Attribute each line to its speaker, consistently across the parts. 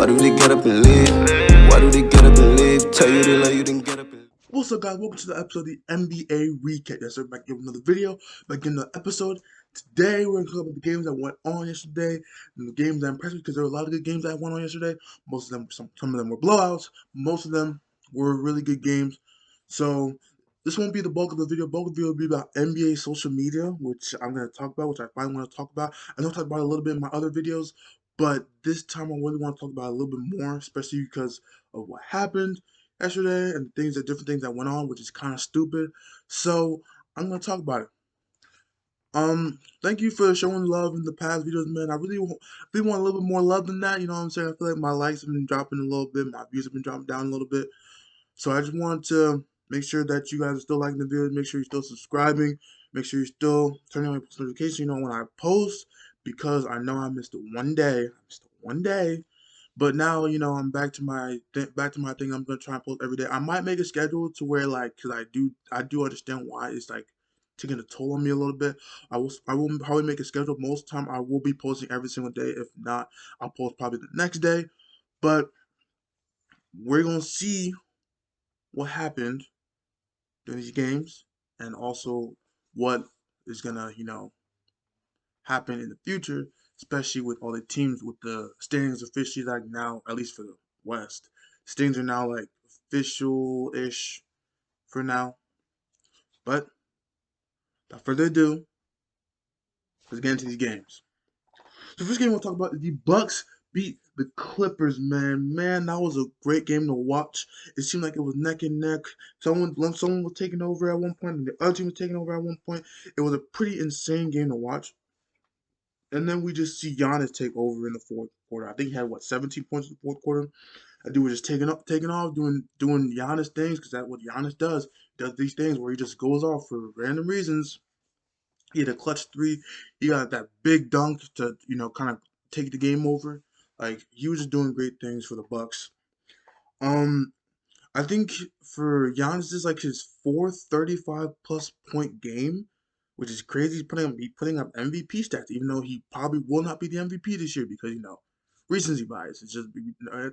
Speaker 1: Why do they get up and leave? Why do they get up and leave? Tell you they love you, then get up and leave.
Speaker 2: What's up, guys? Welcome to the episode of the NBA Recap. Yes, sir. Back with another video. Back in the episode. Today, we're going to talk about the games that went on yesterday and the games that impressed me because there were a lot of good games that went on yesterday. Most of them, some of them were blowouts. Most of them were really good games. So, this won't be the bulk of the video. Bulk of the video will be about NBA social media, which I'm going to talk about, which I finally want to talk about. I know I talked about it a little bit in my other videos, but this time I really want to talk about it a little bit more, especially because of what happened yesterday and different things that went on, which is kind of stupid. So I'm gonna talk about it. Thank you for showing love in the past videos, man. I really want a little bit more love than that. You know what I'm saying? I feel like my likes have been dropping a little bit, my views have been dropping down a little bit. So I just want to make sure that you guys are still liking the videos. Make sure you're still subscribing. Make sure you're still turning on my post notifications. You know when I post, because I know I missed it one day. I missed it one day. But now, you know, I'm back to my thing. I'm gonna try and post every day. I might make a schedule to where, like, cause I do understand why it's like taking a toll on me a little bit. I will probably make a schedule. Most of the time, I will be posting every single day. If not, I'll post probably the next day. But we're gonna see what happened during these games, and also what is gonna, happen in the future, especially with all the teams with the standings officially like now, at least for the West. Standings are now like official-ish for now. But without further ado, let's get into these games. So first game we'll talk about is the Bucks beat the Clippers, man. Man, that was a great game to watch. It seemed like it was neck and neck. Someone was taking over at one point, and the other team was taking over at one point. It was a pretty insane game to watch. And then we just see Giannis take over in the fourth quarter. I think he had 17 points in the fourth quarter. That dude was just taking off, doing Giannis things, because that's what Giannis does. He does these things where he just goes off for random reasons. He had a clutch three. He got that big dunk to kind of take the game over. Like, he was just doing great things for the Bucks. I think for Giannis, this is like his fourth 35 plus point game, which is crazy. He's putting up MVP stats, even though he probably will not be the MVP this year because recency bias. It's just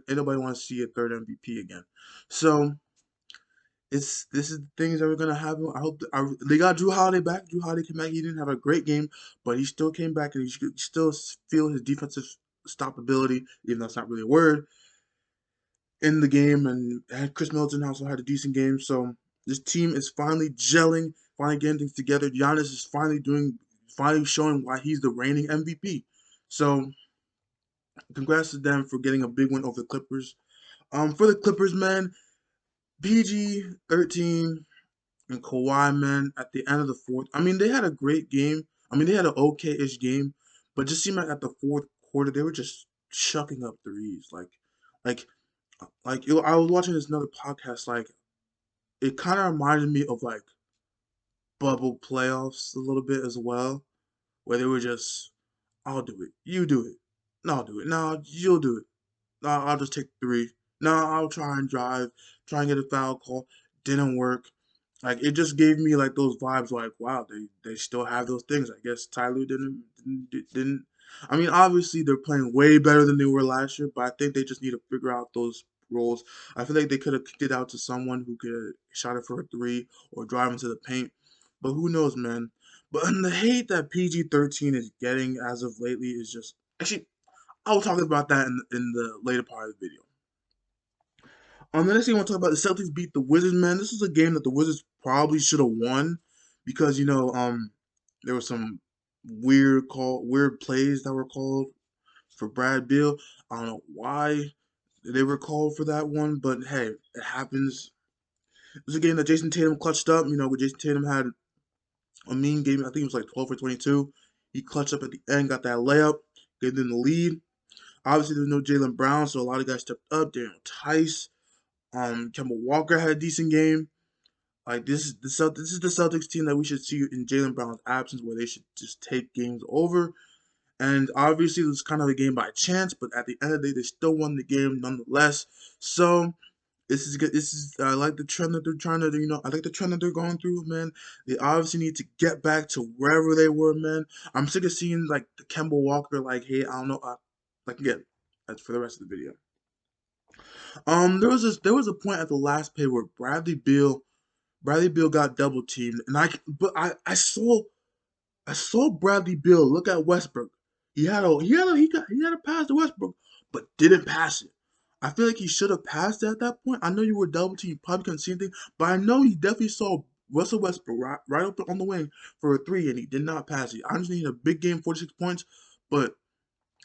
Speaker 2: anybody wants to see a third MVP again. So this is the things that we're gonna have. I hope they got Drew Holiday back. Drew Holiday came back. He didn't have a great game, but he still came back, and you still feel his defensive stoppability, even though it's not really a word, in the game. And Chris Middleton also had a decent game. So this team is finally gelling, finally getting things together. Giannis is finally showing why he's the reigning MVP. So congrats to them for getting a big win over the Clippers. For the Clippers, man, PG 13 and Kawhi, man, at the end of the fourth. I mean, they had a great game. I mean, they had an okay-ish game, but just seemed like at the fourth quarter they were just chucking up threes, like I was watching this another podcast. Like, it kind of reminded me of like bubble playoffs a little bit as well, where they were just, I'll do it, you do it, no, I'll do it, no, you'll do it, no, I'll just take three, no, I'll try and drive, try and get a foul call, didn't work. Like, it just gave me like those vibes, like, wow, they still have those things. I guess Tyler didn't. I mean, obviously they're playing way better than they were last year, but I think they just need to figure out those roles. I feel like they could have kicked it out to someone who could shot it for a three or drive into the paint, but who knows, man. But the hate that PG-13 is getting as of lately is just, actually, I'll talk about that in the later part of the video. The next thing I want to talk about, the Celtics beat the Wizards, man. This is a game that the Wizards probably should have won because there were some weird plays that were called for Brad Beal. I don't know why they were called for that one, but hey, it happens. It was a game that Jason Tatum clutched up. Where Jason Tatum had a mean game. I think it was like 12 for 22. He clutched up at the end, got that layup, gave them the lead. Obviously, there's no Jaylen Brown, so a lot of guys stepped up. Daniel Tice. Kemba Walker had a decent game. Like, this is the Celtics team that we should see in Jaylen Brown's absence, where they should just take games over. And obviously, it was kind of a game by chance, but at the end of the day, they still won the game nonetheless. So this is good. I like the trend that they're trying to, I like the trend that they're going through, man. They obviously need to get back to wherever they were, man. I'm sick of seeing like the Kemba Walker, like, hey, I don't know, like, again, that's for the rest of the video. There was a point at the last play where Bradley Beal got double teamed, and I saw Bradley Beal look at Westbrook. He had a pass to Westbrook, but didn't pass it. I feel like he should have passed it at that point. I know you were double teamed, you probably couldn't see anything, but I know he definitely saw Russell Westbrook right up on the wing for a three, and he did not pass it. I understand he had a big game, 46 points, but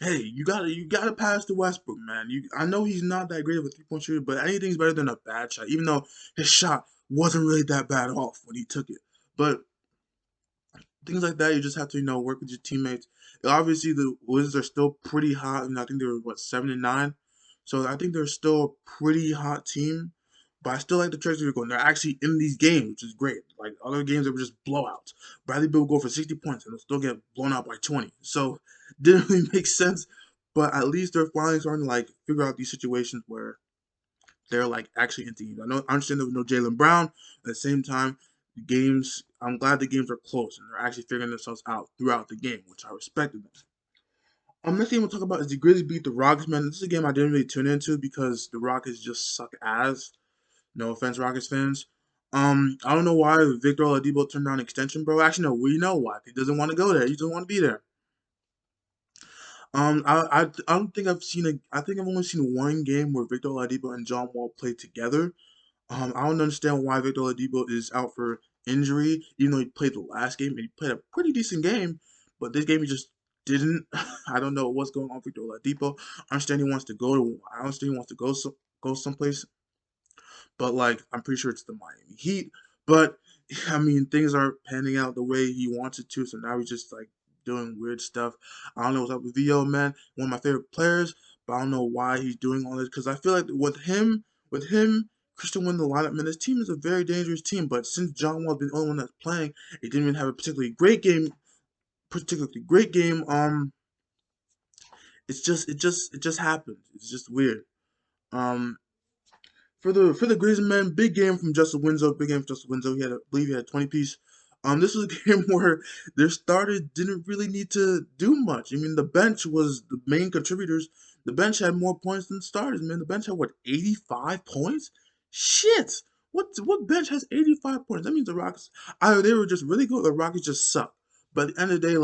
Speaker 2: hey, you gotta pass to Westbrook, man. I know he's not that great of a 3-point shooter, but anything's better than a bad shot. Even though his shot wasn't really that bad off when he took it, but things like that, you just have to work with your teammates. Obviously, the Wizards are still pretty hot, and I think they were 7-9, so I think they're still a pretty hot team. But I still like the tricks they're going. They're actually in these games, which is great. Like other games, they were just blowouts. Bradley Beal will go for 60 points and they'll still get blown out by 20. So didn't really make sense. But at least they're finally starting to figure out these situations where they're actually in teams. I understand there was no Jaylen Brown. At the same time, the games. I'm glad the games are close and they're actually figuring themselves out throughout the game, which I respected them. Next thing we'll talk about is the Grizzlies beat the Rockets. Man, this is a game I didn't really tune into because the Rockets just suck ass. No offense, Rockets fans. I don't know why Victor Oladipo turned down an extension, bro. Actually, no, we know why. He doesn't want to go there. He doesn't want to be there. I don't think I think I've only seen one game where Victor Oladipo and John Wall played together. I don't understand why Victor Oladipo is out for injury, even though he played the last game and he played a pretty decent game. But this game he just didn't. I don't know what's going on with Victor Oladipo. I understand he wants to go someplace, but I'm pretty sure it's the Miami Heat. But I mean, things aren't panning out the way he wants it to, so now he's just doing weird stuff. I don't know what's up with VO, man. One of my favorite players, but I don't know why he's doing all this because I feel like with him, Christian win the lineup, man. This team is a very dangerous team, but since John Wall's been the only one that's playing, he didn't even have a particularly great game. Particularly great game. It just happens. It's just weird. Um, for the Grizzlies, man, big game from Justin Winslow. Big game from Justin Winslow. I believe he had a 20 piece. This was a game where their starters didn't really need to do much. I mean, the bench was the main contributors. The bench had more points than starters, man. The bench had 85 points? Shit! What bench has 85 points? That means the Rockets either they were just really good or the Rockets just suck. But at the end of the day,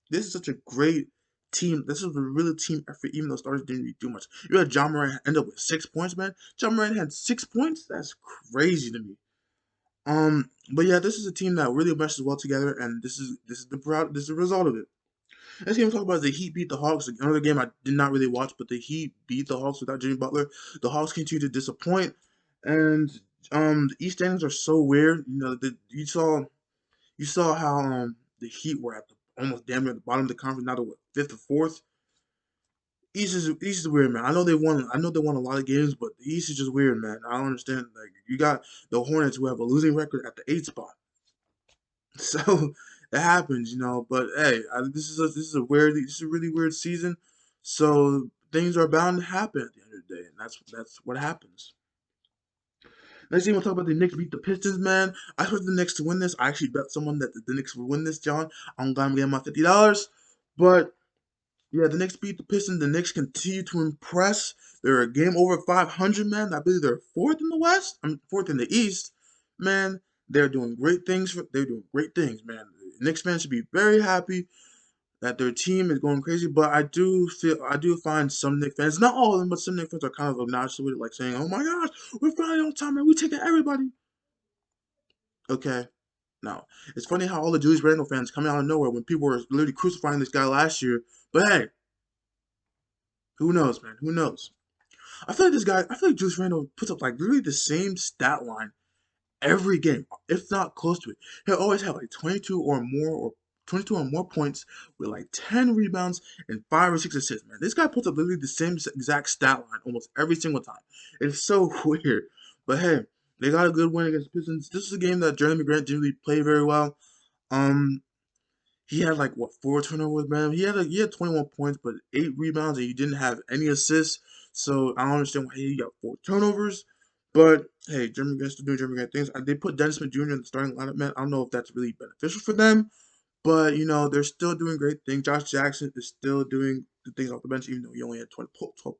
Speaker 2: this is such a great team. This is a real team effort, even though starters didn't really do much. You had John Moran end up with 6 points, man. John Moran had 6 points. That's crazy to me. But yeah, this is a team that really meshes well together, and this is the result of it. Next game to talk about is the Heat beat the Hawks. Another game I did not really watch, but the Heat beat the Hawks without Jimmy Butler. The Hawks continue to disappoint, and the East standings are so weird. You saw how the Heat were at almost damn near the bottom of the conference. Now they're fifth or fourth. East is weird, man. I know they won a lot of games, but the East is just weird, man. I don't understand. You got the Hornets who have a losing record at the 8th spot, so it happens, But hey, this is a really weird season, so things are bound to happen at the end of the day, and that's what happens. Next thing we'll talk about the Knicks beat the Pistons, man. I expect the Knicks to win this. I actually bet someone that the Knicks would win this, John. I'm glad I'm getting my $50, but yeah, the Knicks beat the Pistons. The Knicks continue to impress. They're a game over 500, man. I believe they're fourth in the West. I'm fourth in the East, man. They're doing great things. They're doing great things, man. The Knicks fans should be very happy that their team is going crazy. But I do find some Knicks fans, not all of them, but some Knicks fans are kind of obnoxious with it, like saying, "Oh my gosh, we're finally on time, man. We're taking everybody." Okay, no, it's funny how all the Julius Randle fans come out of nowhere when people were literally crucifying this guy last year. But hey, who knows, man? Who knows? I feel like Julius Randle puts up literally the same stat line every game, if not close to it. He'll always have 22 or more points with 10 rebounds and 5 or 6 assists, man. This guy puts up literally the same exact stat line almost every single time. It's so weird. But hey, they got a good win against the Pistons. This is a game that Jeremy Grant didn't really play very well. Um, he had 4 turnovers, man. He had 21 points, but 8 rebounds, and he didn't have any assists. So I don't understand why he got 4 turnovers. But hey, Jeremy Grant's still doing Jeremy Grant things. They put Dennis Smith Jr. in the starting lineup, man. I don't know if that's really beneficial for them, but they're still doing great things. Josh Jackson is still doing the things off the bench, even though he only had 12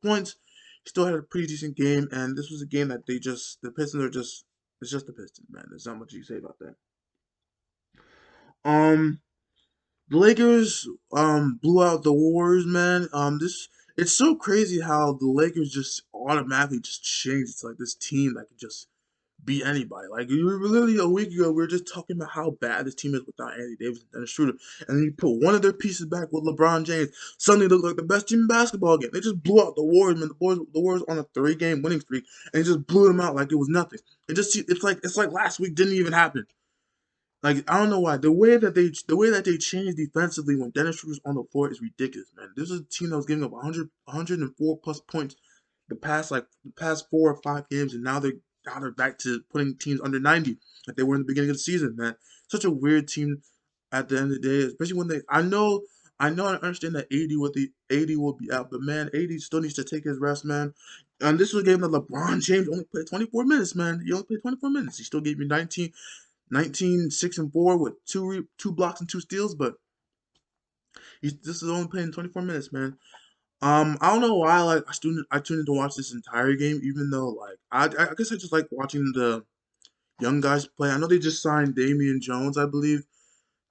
Speaker 2: points. He still had a pretty decent game, and this was a game that the Pistons are just it's just the Pistons, man. There's not much you can say about that. Um, the Lakers blew out the Warriors, man. This it's so crazy how the Lakers just automatically just changed. It's like this team that can just beat anybody. Like you were literally a week ago, we were just talking about how bad this team is without Anthony Davis and Dennis Schroeder, and then you put one of their pieces back with LeBron James. Suddenly, they look like the best team in basketball again. They just blew out the Warriors, man. The Warriors on a 3-game winning streak, and they just blew them out like it was nothing. It's like last week didn't even happen. Like I don't know why the way that they changed defensively when Dennis Schroeder's on the floor is ridiculous, man. This is a team that was giving up 104 plus points the past 4 or 5 games, and now they're back to putting teams under 90 like they were in the beginning of the season, man. Such a weird team at the end of the day, especially when they. I know, I understand that AD will be out, but man, AD still needs to take his rest, man. And this was a game that LeBron James only played 24 minutes, man. He only played 24 minutes. He still gave me 6 and 4 with two blocks and 2 steals, but this is only playing 24 minutes, man. I don't know why I tuned in to watch this entire game, even though I guess I just like watching the young guys play. I know they just signed Damian Jones, I believe,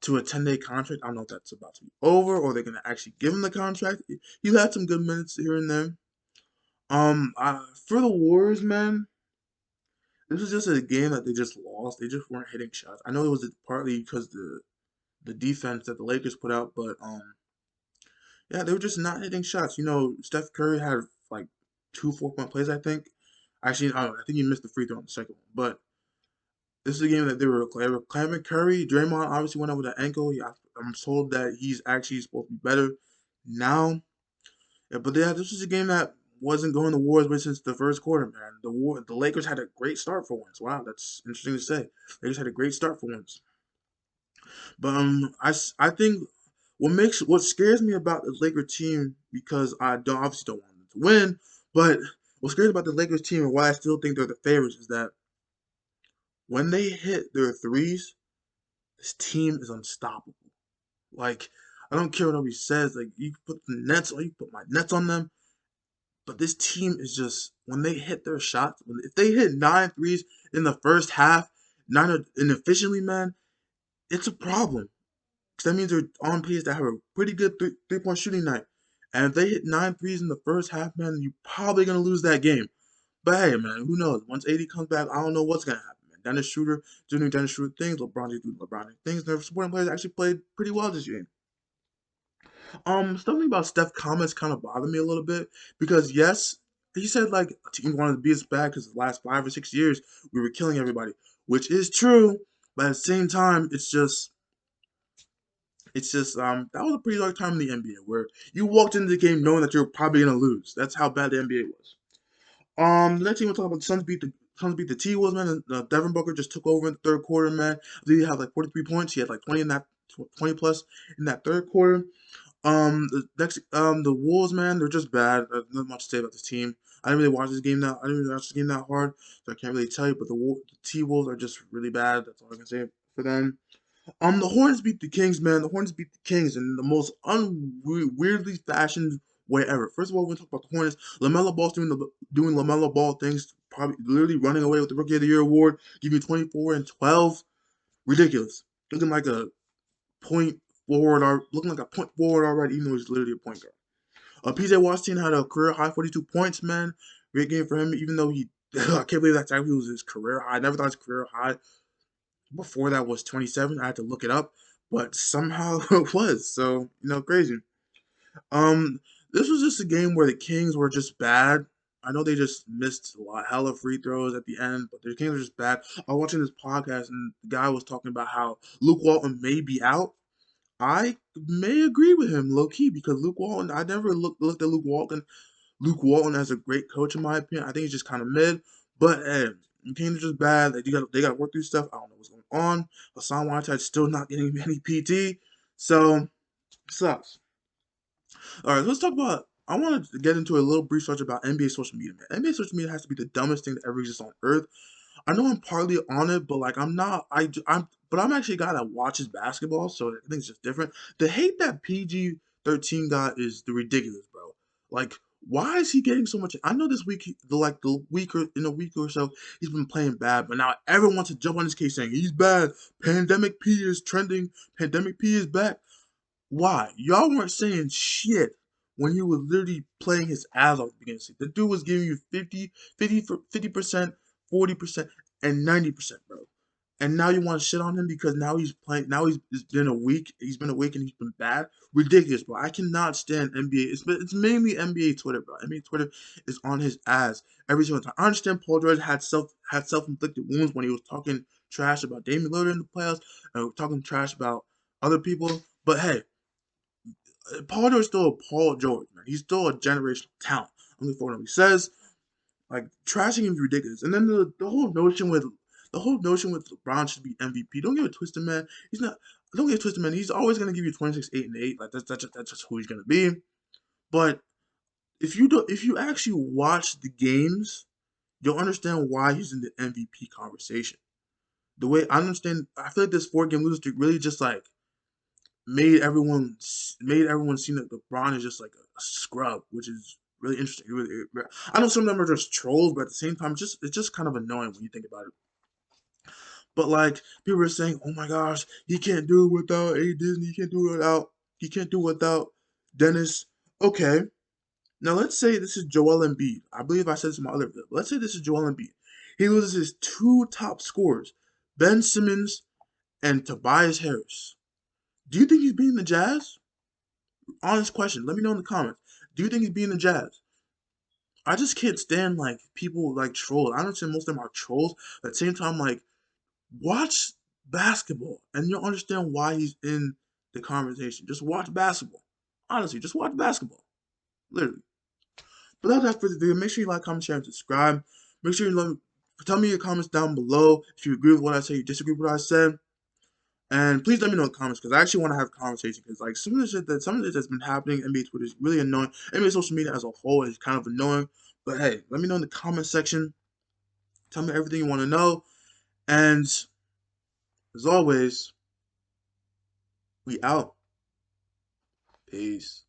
Speaker 2: to a 10-day contract. I don't know if that's about to be over or they're gonna actually give him the contract. He had some good minutes here and there. For the Warriors, man, this was just a game that they just lost. They just weren't hitting shots. I know it was partly because the defense that the Lakers put out, but yeah, they were just not hitting shots. Steph Curry had like 2 4-point plays, I think. Actually, I think he missed the free throw on the second one. But this is a game that they were clamming Curry. Draymond obviously went out with an ankle. I'm told that he's actually supposed to be better now. Yeah, but yeah, this was a game that wasn't going the Warriors way since the first quarter, man. The Lakers had a great start for once. Wow, that's interesting to say. Lakers had a great start for once. But I think what scares me about the Lakers team, because I obviously don't want them to win, but what scares me about the Lakers team and why I still think they're the favorites is that when they hit their threes, this team is unstoppable. Like I don't care what nobody says. Like you can put the nets or you put my nets on them, but this team is just when they hit their shots. If they hit 9 threes in the first half, nine inefficiently, man, it's a problem. Because that means they're on pace to have a pretty good three-point shooting night. And if they hit 9 threes in the first half, man, you're probably going to lose that game. But hey, man, who knows? Once AD comes back, I don't know what's going to happen, man. Dennis Schroeder doing Dennis Schroeder things. LeBron doing LeBron things. Their supporting players actually played pretty well this game. Something about Steph comments kind of bothered me a little bit because yes, he said like team wanted to be as bad because the last 5 or 6 years we were killing everybody, which is true. But at the same time, it's just that was a pretty dark time in the NBA where you walked into the game knowing that you're probably gonna lose. That's how bad the NBA was. The next team we'll talk about, the Suns beat the T-Wolves, man. And, Devin Booker just took over in the third quarter, man. I believe he had like 43 points. He had like 20 plus in that third quarter. The Wolves, man, they're just bad. There's not much to say about this team. I didn't really watch this game that hard, so I can't really tell you. But the T-Wolves are just really bad. That's all I can say for them. The Hornets beat the Kings, man. The Hornets beat the Kings in the most weirdly fashioned way ever. First of all, we're gonna talk about the Hornets. Lamelo Ball's doing Lamelo Ball things, probably literally running away with the Rookie of the Year award, giving 24 and 12. Ridiculous. Looking like a point point forward already, even though he's literally a point guard. PJ Washington had a career high 42 points, man. Great game for him, even though I can't believe that's actually was his career high. I never thought his career high before that was 27. I had to look it up, but somehow it was. So, crazy. Um, this was just a game where the Kings were just bad. I know they just missed a lot, hella free throws at the end, but the Kings were just bad. I was watching this podcast and the guy was talking about how Luke Walton may be out. I may agree with him low key because Luke Walton. I never looked at Luke Walton as a great coach in my opinion. I think he's just kind of mid. But hey, the Kings are just bad. They got to work through stuff. I don't know what's going on. Hassan Whiteside's still not getting any PT, so it sucks. All right, let's talk about. I want to get into a little brief search about NBA social media. Man, NBA social media has to be the dumbest thing that ever exists on earth. I know I'm partly on it, but like I'm not. But I'm actually a guy that watches basketball, so I think it's just different. The hate that PG 13 got is the ridiculous, bro. Like, Why is he getting so much? I know this week, in a week or so, he's been playing bad, but now everyone wants to jump on his case saying he's bad. Pandemic P is trending. Pandemic P is back. Why? Y'all weren't saying shit when he was literally playing his ass off against it. The dude was giving you 50%, 40%, and 90%, bro. And now you want to shit on him because now he's playing. Now it's been a week. He's been awake and he's been bad. Ridiculous, bro. I cannot stand NBA. It's mainly NBA Twitter, bro. NBA Twitter is on his ass every single time. I understand Paul George had self-inflicted wounds when he was talking trash about Damian Lillard in the playoffs and talking trash about other people. But hey, Paul George is still a Paul George, man. He's still a generational talent. I'm looking forward to what he says. Like trashing him is ridiculous. And then the whole notion with LeBron should be MVP. Don't get it twisted, man. He's not. Don't get it twisted, man. He's always gonna give you 26, 8, and 8. Like that's just who he's gonna be. But if you actually watch the games, you'll understand why he's in the MVP conversation. The way I understand, I feel like this 4-game losing streak really just like made everyone seem that LeBron is just like a scrub, which is really interesting. I know some of them are just trolls, but at the same time, it's just kind of annoying when you think about it. But like people are saying, "Oh my gosh, he can't do it without A Disney. He can't do it without Dennis." Okay, now let's say this is Joel Embiid. I believe I said this in my other video. Let's say this is Joel Embiid. He loses his two top scorers, Ben Simmons and Tobias Harris. Do you think he's beating the Jazz? Honest question. Let me know in the comments. Do you think he's beating the Jazz? I just can't stand like people like trolls. I understand most of them are trolls. But at the same time, like watch basketball and you'll understand why he's in the conversation. Just watch basketball. Honestly, just watch basketball. Literally. But that's that for the video. Make sure you like, comment, share, and subscribe. Make sure you tell me your comments down below if you agree with what I say, you disagree with what I said. And please let me know in the comments because I actually want to have a conversation because like some of this that's been happening in NBA Twitter is really annoying. NBA social media as a whole is kind of annoying. But hey, let me know in the comment section. Tell me everything you want to know. And as always, we out. Peace.